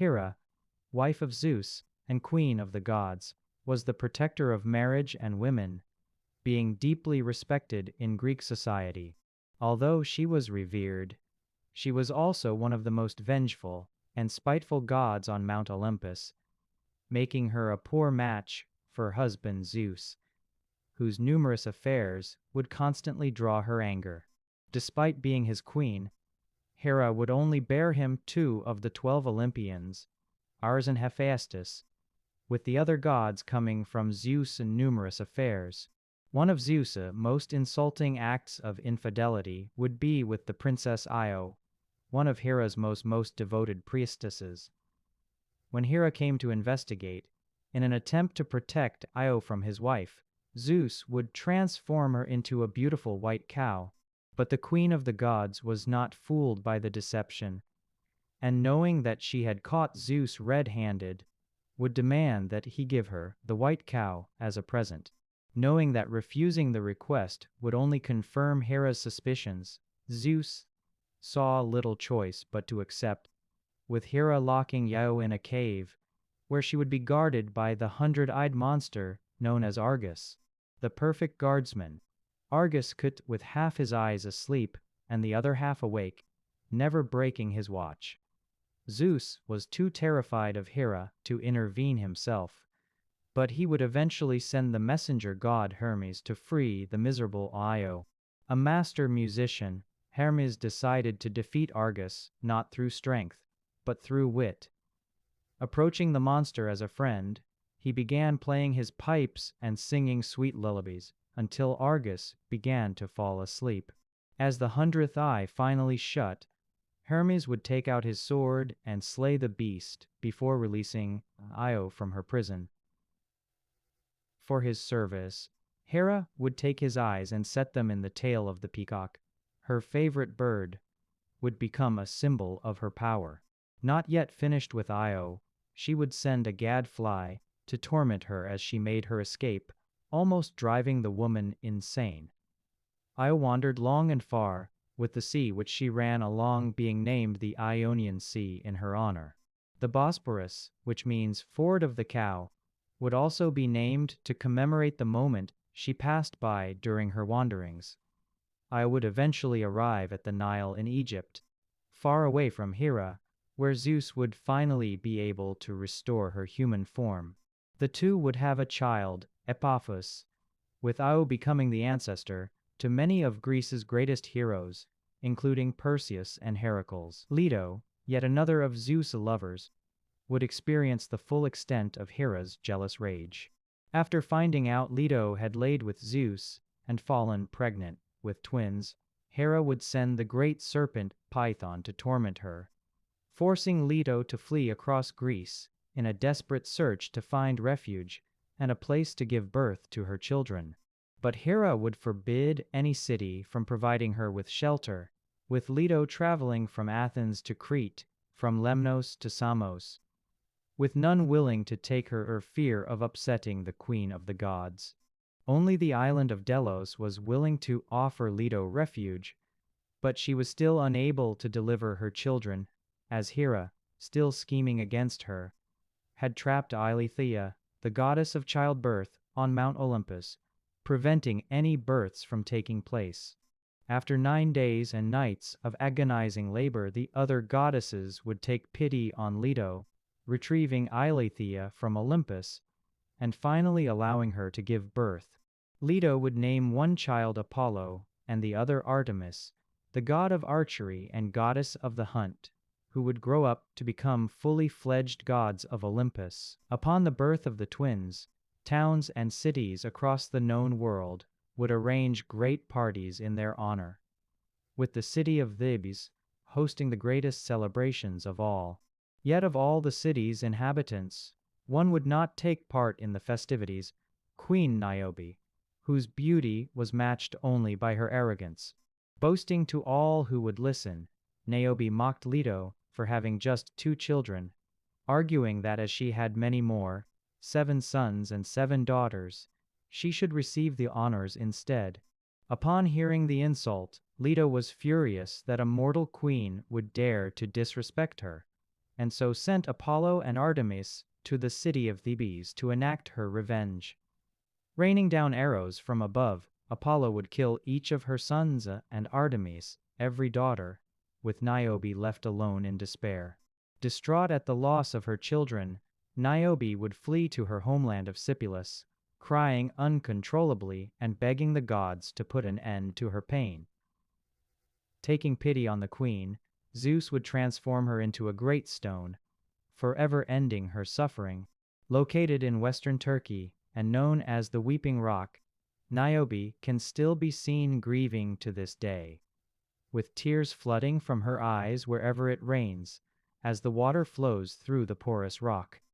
Hera, wife of Zeus and queen of the gods, was the protector of marriage and women, being deeply respected in Greek society. Although she was revered, she was also one of the most vengeful and spiteful gods on Mount Olympus, making her a poor match for her husband Zeus, whose numerous affairs would constantly draw her anger. Despite being his queen, Hera would only bear him 2 of the 12 Olympians, Ares and Hephaestus, with the other gods coming from Zeus in numerous affairs. One of Zeus' most insulting acts of infidelity would be with the princess Io, one of Hera's most devoted priestesses. When Hera came to investigate, in an attempt to protect Io from his wife, Zeus would transform her into a beautiful white cow. But the queen of the gods was not fooled by the deception, and knowing that she had caught Zeus red-handed, would demand that he give her the white cow as a present. Knowing that refusing the request would only confirm Hera's suspicions, Zeus saw little choice but to accept, with Hera locking Io in a cave, where she would be guarded by the 100-eyed monster known as Argus, the perfect guardsman. Argus could with half his eyes asleep and the other half awake, never breaking his watch. Zeus was too terrified of Hera to intervene himself, but he would eventually send the messenger god Hermes to free the miserable Io. A master musician, Hermes decided to defeat Argus not through strength, but through wit. Approaching the monster as a friend, he began playing his pipes and singing sweet lullabies, until Argus began to fall asleep. As the 100th eye finally shut, Hermes would take out his sword and slay the beast before releasing Io from her prison. For his service, Hera would take his eyes and set them in the tail of the peacock. Her favorite bird would become a symbol of her power. Not yet finished with Io, she would send a gadfly to torment her as she made her escape, almost driving the woman insane. Io wandered long and far, with the sea which she ran along being named the Ionian Sea in her honor. The Bosporus, which means ford of the cow, would also be named to commemorate the moment she passed by during her wanderings. Io would eventually arrive at the Nile in Egypt, far away from Hera, where Zeus would finally be able to restore her human form. The two would have a child, Epaphus, with Io becoming the ancestor to many of Greece's greatest heroes, including Perseus and Heracles. Leto, yet another of Zeus' lovers, would experience the full extent of Hera's jealous rage. After finding out Leto had laid with Zeus and fallen pregnant with twins, Hera would send the great serpent Python to torment her, forcing Leto to flee across Greece in a desperate search to find refuge and a place to give birth to her children. But Hera would forbid any city from providing her with shelter, with Leto traveling from Athens to Crete, from Lemnos to Samos, with none willing to take her for fear of upsetting the queen of the gods. Only the island of Delos was willing to offer Leto refuge, but she was still unable to deliver her children, as Hera, still scheming against her, had trapped Eileithyia, the goddess of childbirth, on Mount Olympus, preventing any births from taking place. After 9 days and nights of agonizing labor, the other goddesses would take pity on Leto, retrieving Eileithyia from Olympus, and finally allowing her to give birth. Leto would name one child Apollo and the other Artemis, the god of archery and goddess of the hunt, who would grow up to become fully fledged gods of Olympus. Upon the birth of the twins, towns and cities across the known world would arrange great parties in their honor, with the city of Thebes hosting the greatest celebrations of all. Yet of all the city's inhabitants, one would not take part in the festivities, Queen Niobe, whose beauty was matched only by her arrogance. Boasting to all who would listen, Niobe mocked Leto for having just 2 children, arguing that as she had many more, 7 sons and 7 daughters, she should receive the honors instead. Upon hearing the insult, Leto was furious that a mortal queen would dare to disrespect her. and so sent Apollo and Artemis to the city of Thebes to enact her revenge. Raining down arrows from above, Apollo would kill each of her sons and Artemis, every daughter, with Niobe left alone in despair. Distraught at the loss of her children, Niobe would flee to her homeland of Sipylus, crying uncontrollably and begging the gods to put an end to her pain. Taking pity on the queen, Zeus would transform her into a great stone, forever ending her suffering. Located in western Turkey and known as the Weeping Rock, Niobe can still be seen grieving to this day, with tears flooding from her eyes wherever it rains, as the water flows through the porous rock.